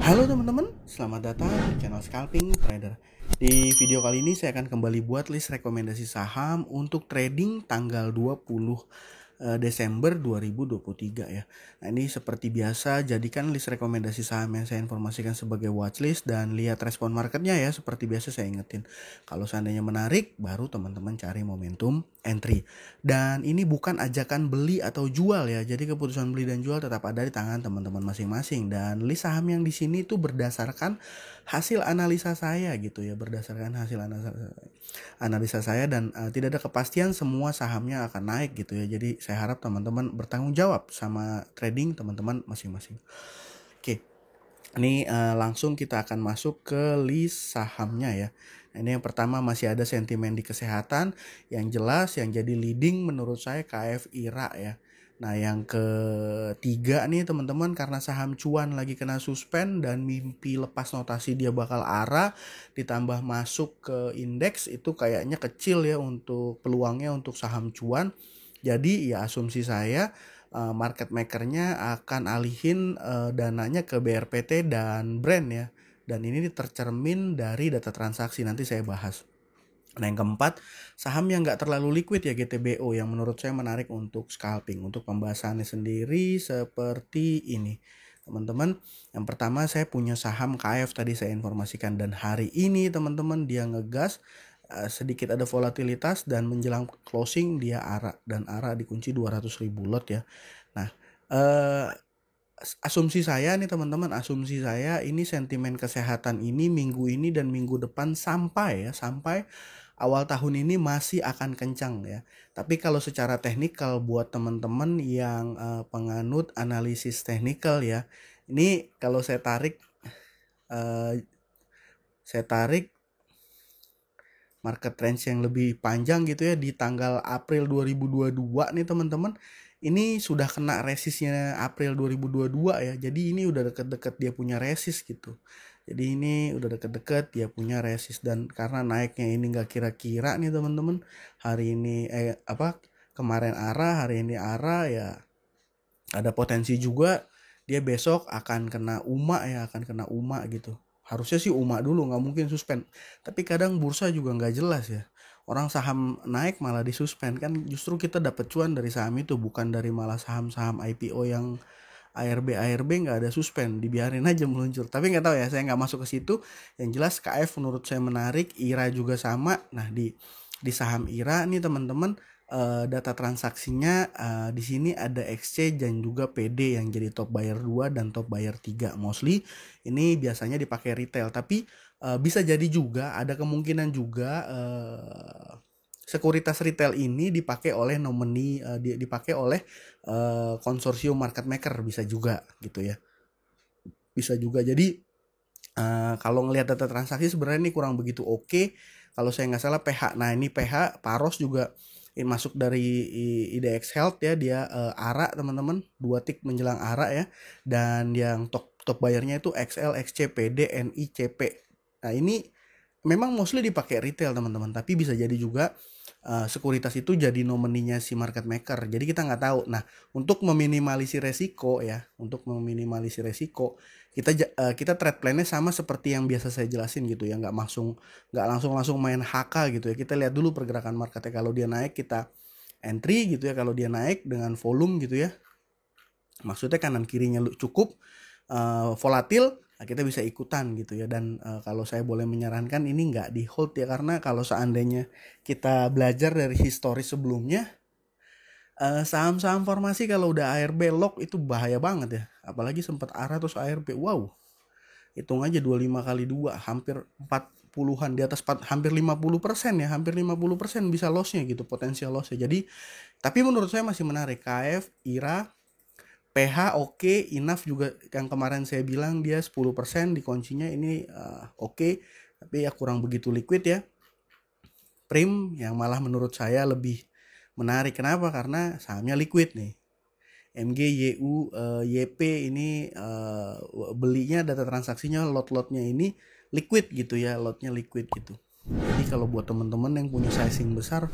Halo teman-teman, selamat datang di channel Scalping Trader. Di video kali ini saya akan kembali buat list rekomendasi saham untuk trading tanggal 20 Desember 2023 ya. Nah, ini seperti biasa, jadikan list rekomendasi saham yang saya informasikan sebagai watchlist dan lihat respon marketnya ya. Seperti biasa saya ingetin, kalau seandainya menarik, baru teman-teman cari momentum entry. Dan ini bukan ajakan beli atau jual ya. Jadi keputusan beli dan jual tetap ada di tangan teman-teman masing-masing. Dan list saham yang di sini itu berdasarkan hasil analisa saya gitu ya, berdasarkan hasil analisa saya dan tidak ada kepastian semua sahamnya akan naik gitu ya. Jadi saya harap teman-teman bertanggung jawab sama trading teman-teman masing-masing. Oke. Ini langsung kita akan masuk ke list sahamnya ya. Nah, ini yang pertama masih ada sentimen di kesehatan. Yang jelas yang jadi leading menurut saya KF IRA ya. Nah yang ketiga nih teman-teman, karena saham cuan lagi kena suspend dan mimpi lepas notasi dia bakal ARA ditambah masuk ke indeks, itu kayaknya kecil ya untuk peluangnya untuk saham cuan. Jadi ya asumsi saya market makernya akan alihin dananya ke BRPT dan Brand ya. Dan ini tercermin dari data transaksi, nanti saya bahas. Nah yang keempat, saham yang nggak terlalu liquid ya, GTBO, yang menurut saya menarik untuk scalping. Untuk pembahasannya sendiri seperti ini teman-teman. Yang pertama saya punya saham KF tadi saya informasikan, dan hari ini teman-teman dia ngegas, sedikit ada volatilitas dan menjelang closing dia ARA, dan ARA dikunci 200.000 lot ya. Nah asumsi saya nih teman-teman, asumsi saya ini sentimen kesehatan ini minggu ini dan minggu depan sampai awal tahun ini masih akan kencang ya. Tapi kalau secara teknikal buat teman-teman yang penganut analisis teknikal ya, ini kalau saya tarik market range yang lebih panjang gitu ya, di tanggal April 2022 nih teman-teman. Ini sudah kena resistnya April 2022 ya. Jadi ini udah deket-deket dia punya resist gitu. Jadi ini udah deket-deket dia punya resist, dan karena naiknya ini nggak kira-kira nih teman-teman. Hari ini kemarin ARA, hari ini ARA ya. Ada potensi juga dia besok akan kena UMA ya, akan kena UMA gitu. Harusnya sih UMA dulu, nggak mungkin suspend. Tapi kadang bursa juga nggak jelas ya. Orang saham naik malah disuspend, kan justru kita dapat cuan dari saham itu, bukan dari malah saham-saham IPO yang ARB nggak ada suspend, dibiarin aja meluncur. Tapi nggak tahu ya, saya nggak masuk ke situ. Yang jelas KF menurut saya menarik, IRA juga sama. Nah di saham IRA nih teman-teman, data transaksinya di sini ada XC dan juga PD yang jadi top buyer 2 dan top buyer 3. Mostly ini biasanya dipakai retail, tapi bisa jadi juga ada kemungkinan juga sekuritas retail ini dipakai oleh nomini, dipakai oleh konsorsium market maker, bisa juga gitu ya. Bisa juga. Jadi kalau ngelihat data transaksi sebenarnya ini kurang begitu oke. Kalau saya nggak salah PH. Nah ini PH Paros juga ini masuk dari IDX Health ya, dia ARA teman-teman, 2 tik menjelang ARA ya. Dan yang top bayarnya itu XL, XC, PD, NI, CP. Nah ini memang mostly dipakai retail teman-teman, tapi bisa jadi juga sekuritas itu jadi nomininya si market maker. Jadi kita nggak tahu. Nah untuk meminimalisir resiko ya, kita trade plan-nya sama seperti yang biasa saya jelasin gitu ya, nggak langsung main HK gitu ya. Kita lihat dulu pergerakan marketnya. Kalau dia naik kita entry gitu ya, kalau dia naik dengan volume gitu ya, maksudnya kanan kirinya cukup volatil, nah kita bisa ikutan gitu ya. Dan kalau saya boleh menyarankan ini nggak di hold ya, karena kalau seandainya kita belajar dari historis sebelumnya, saham-saham formasi kalau udah ARB lock itu bahaya banget ya. Apalagi sempat ARA terus ARB, wow, hitung aja 25 kali 2 hampir 40-an, di atas hampir 50% ya, hampir 50% bisa lossnya gitu, potensial lossnya. Jadi tapi menurut saya masih menarik KF, IRA, PH oke, enough juga yang kemarin saya bilang dia 10% di kuncinya ini oke, tapi ya kurang begitu liquid ya. Prim yang malah menurut saya lebih menarik. Kenapa? Karena sahamnya liquid nih. MG, YU, YP ini belinya, data transaksinya, lot-lotnya ini liquid gitu ya, lotnya liquid gitu. Jadi kalau buat teman-teman yang punya sizing besar,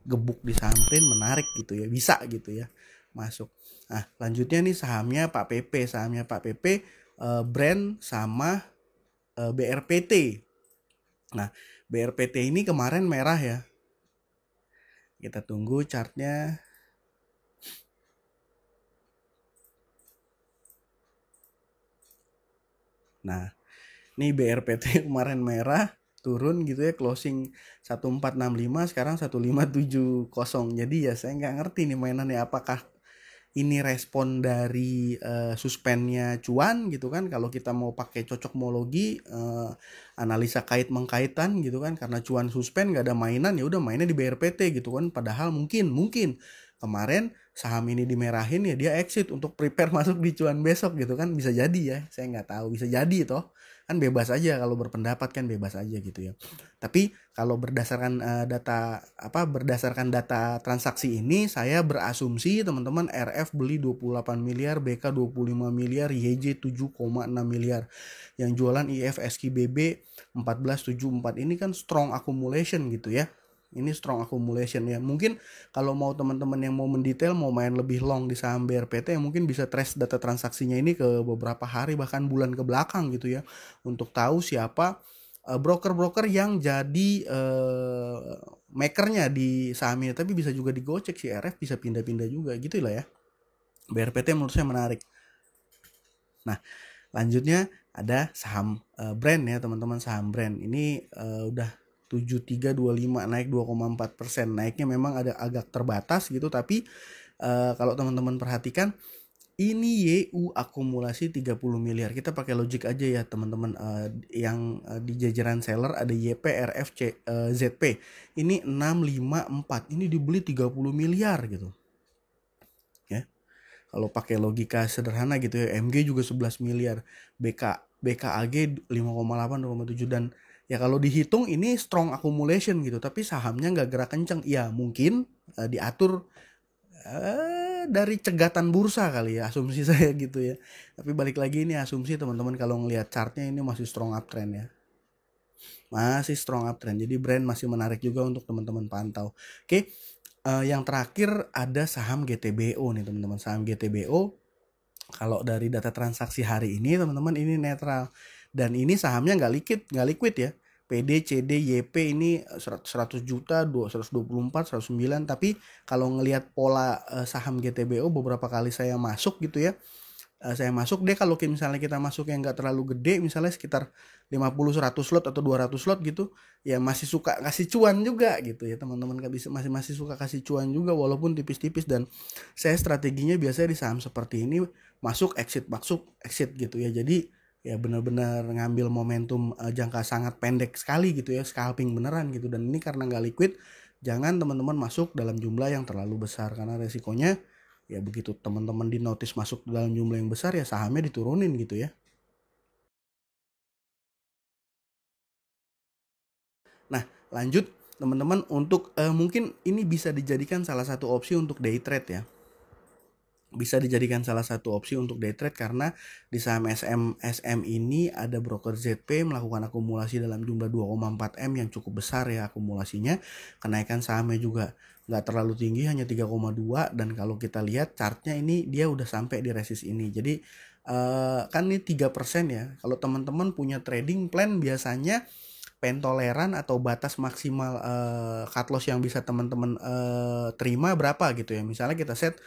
gebuk di saham Prim menarik gitu ya, bisa gitu ya masuk. Nah lanjutnya nih sahamnya Pak PP. Brand sama BRPT. Nah, BRPT ini kemarin merah ya. Kita tunggu chartnya. Nah, ini BRPT kemarin merah, turun gitu ya, closing 1465, sekarang 1570. Jadi ya saya nggak ngerti nih mainannya, apakah ini respon dari suspennya cuan gitu kan, kalau kita mau pakai cocokmologi, analisa kait mengkaitan gitu kan, karena cuan suspend nggak ada mainan, ya udah mainnya di BRPT gitu kan. Padahal mungkin kemarin saham ini dimerahin ya dia exit untuk prepare masuk di cuan besok gitu kan, bisa jadi ya, saya nggak tahu, bisa jadi toh kan, bebas aja kalau berpendapat kan, bebas aja gitu ya. Tapi kalau berdasarkan berdasarkan data transaksi ini, saya berasumsi teman-teman RF beli 28 miliar, BK 25 miliar, YJ 7,6 miliar. Yang jualan IF SKBB 1474. Ini kan strong accumulation gitu ya. Ini strong accumulation ya. Mungkin kalau mau teman-teman yang mau mendetail, mau main lebih long di saham BRPT, mungkin bisa trace data transaksinya ini ke beberapa hari bahkan bulan ke belakang gitu ya, untuk tahu siapa broker-broker yang jadi makernya di sahamnya. Tapi bisa juga digocek sih, RF bisa pindah-pindah juga gitu lah ya. BRPT menurut saya menarik. Nah, lanjutnya ada saham brand ya teman-teman. Saham brand ini udah 7325, naik 2,4%. Naiknya memang ada agak terbatas gitu, tapi kalau teman-teman perhatikan, ini YU akumulasi 30 miliar. Kita pakai logik aja ya teman-teman, yang di jajaran seller ada YP, RF, ZP. Ini 654. Ini dibeli 30 miliar gitu. Ya. Kalau pakai logika sederhana gitu ya, MG juga 11 miliar. BKAG 5,8, 2,7, dan ya kalau dihitung ini strong accumulation gitu, tapi sahamnya nggak gerak kenceng. Ya mungkin diatur dari cegatan bursa kali ya, asumsi saya gitu ya. Tapi balik lagi, ini asumsi teman-teman, kalau ngelihat chartnya ini masih strong uptrend ya. Masih strong uptrend. Jadi brand masih menarik juga untuk teman-teman pantau. Oke, yang terakhir ada saham GTBO nih teman-teman. Saham GTBO kalau dari data transaksi hari ini teman-teman, ini netral. Dan ini sahamnya nggak liquid ya. PD, CD, YP ini 100 juta, 124, 109. Tapi kalau ngelihat pola saham GTBO, beberapa kali saya masuk gitu ya, saya masuk deh, kalau misalnya kita masuk yang nggak terlalu gede, misalnya sekitar 50-100 lot atau 200 lot gitu, ya masih suka kasih cuan juga gitu ya teman-teman. Masih suka kasih cuan juga walaupun tipis-tipis. Dan saya strateginya biasanya di saham seperti ini masuk exit gitu ya. Jadi ya benar-benar ngambil momentum jangka sangat pendek sekali gitu ya, scalping beneran gitu. Dan ini karena nggak liquid, jangan teman-teman masuk dalam jumlah yang terlalu besar, karena resikonya ya begitu teman-teman di notice masuk dalam jumlah yang besar, ya sahamnya diturunin gitu ya. Nah, lanjut teman-teman, untuk mungkin ini bisa dijadikan salah satu opsi untuk day trade ya. Bisa dijadikan salah satu opsi untuk day trade, karena di saham SM ini ada broker ZP melakukan akumulasi dalam jumlah 2,4 M yang cukup besar ya akumulasinya. Kenaikan sahamnya juga nggak terlalu tinggi, hanya 3,2. Dan kalau kita lihat chartnya, ini dia udah sampai di resist ini. Jadi kan ini 3% ya. Kalau teman-teman punya trading plan, biasanya pentoleran atau batas maksimal cut loss yang bisa teman-teman terima berapa gitu ya. Misalnya kita set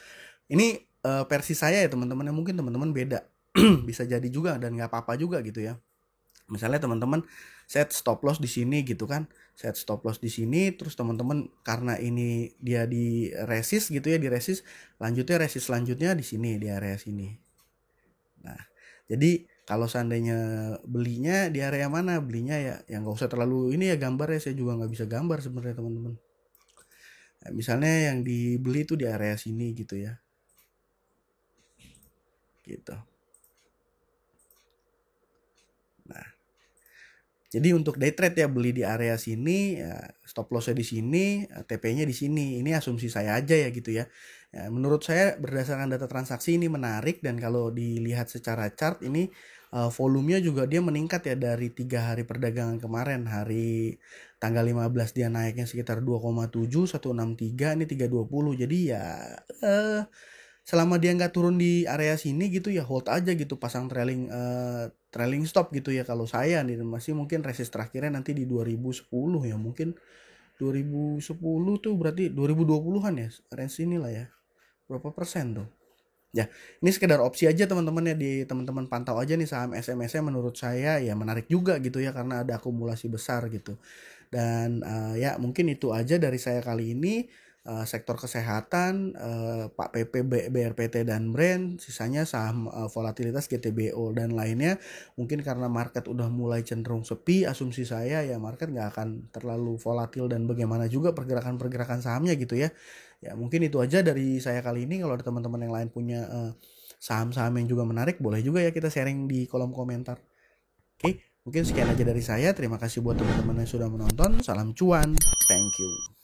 ini versi saya ya teman-teman, mungkin teman-teman beda. Bisa jadi juga dan nggak apa-apa juga gitu ya. Misalnya teman-teman set stop loss di sini gitu kan, set stop loss di sini, terus teman-teman karena ini dia di resist gitu ya, di resist, resist selanjutnya di sini, di area sini. Nah, jadi kalau seandainya belinya di area mana, belinya ya yang nggak usah terlalu ini ya gambar ya, saya juga nggak bisa gambar sebenarnya teman-teman. Nah, misalnya yang dibeli itu di area sini gitu ya, gitu. Nah, jadi untuk day trade ya, beli di area sini, ya stop lossnya di sini, TP-nya di sini. Ini asumsi saya aja ya gitu ya. Ya, menurut saya berdasarkan data transaksi ini menarik, dan kalau dilihat secara chart ini volumenya juga dia meningkat ya dari 3 hari perdagangan kemarin. Hari tanggal 15 dia naiknya sekitar 2,7, 163, ini 320. Jadi ya selama dia nggak turun di area sini gitu ya hold aja gitu, pasang trailing stop gitu ya. Kalau saya nih masih mungkin resist terakhirnya nanti di 2010 ya, mungkin 2010 tuh berarti 2020-an ya, range inilah ya, berapa persen tuh ya. Ini sekedar opsi aja teman-teman ya, di teman-teman pantau aja nih saham SMS-nya, menurut saya ya menarik juga gitu ya karena ada akumulasi besar gitu. Dan ya mungkin itu aja dari saya kali ini. Sektor kesehatan, Pak PP, BRPT dan Brand, sisanya saham volatilitas GTBO dan lainnya. Mungkin karena market udah mulai cenderung sepi, asumsi saya ya market nggak akan terlalu volatil, dan bagaimana juga pergerakan-pergerakan sahamnya gitu ya. Ya mungkin itu aja dari saya kali ini. Kalau ada teman-teman yang lain punya saham-saham yang juga menarik, boleh juga ya kita sharing di kolom komentar. Oke, mungkin sekian aja dari saya. Terima kasih buat teman-teman yang sudah menonton. Salam cuan. Thank you.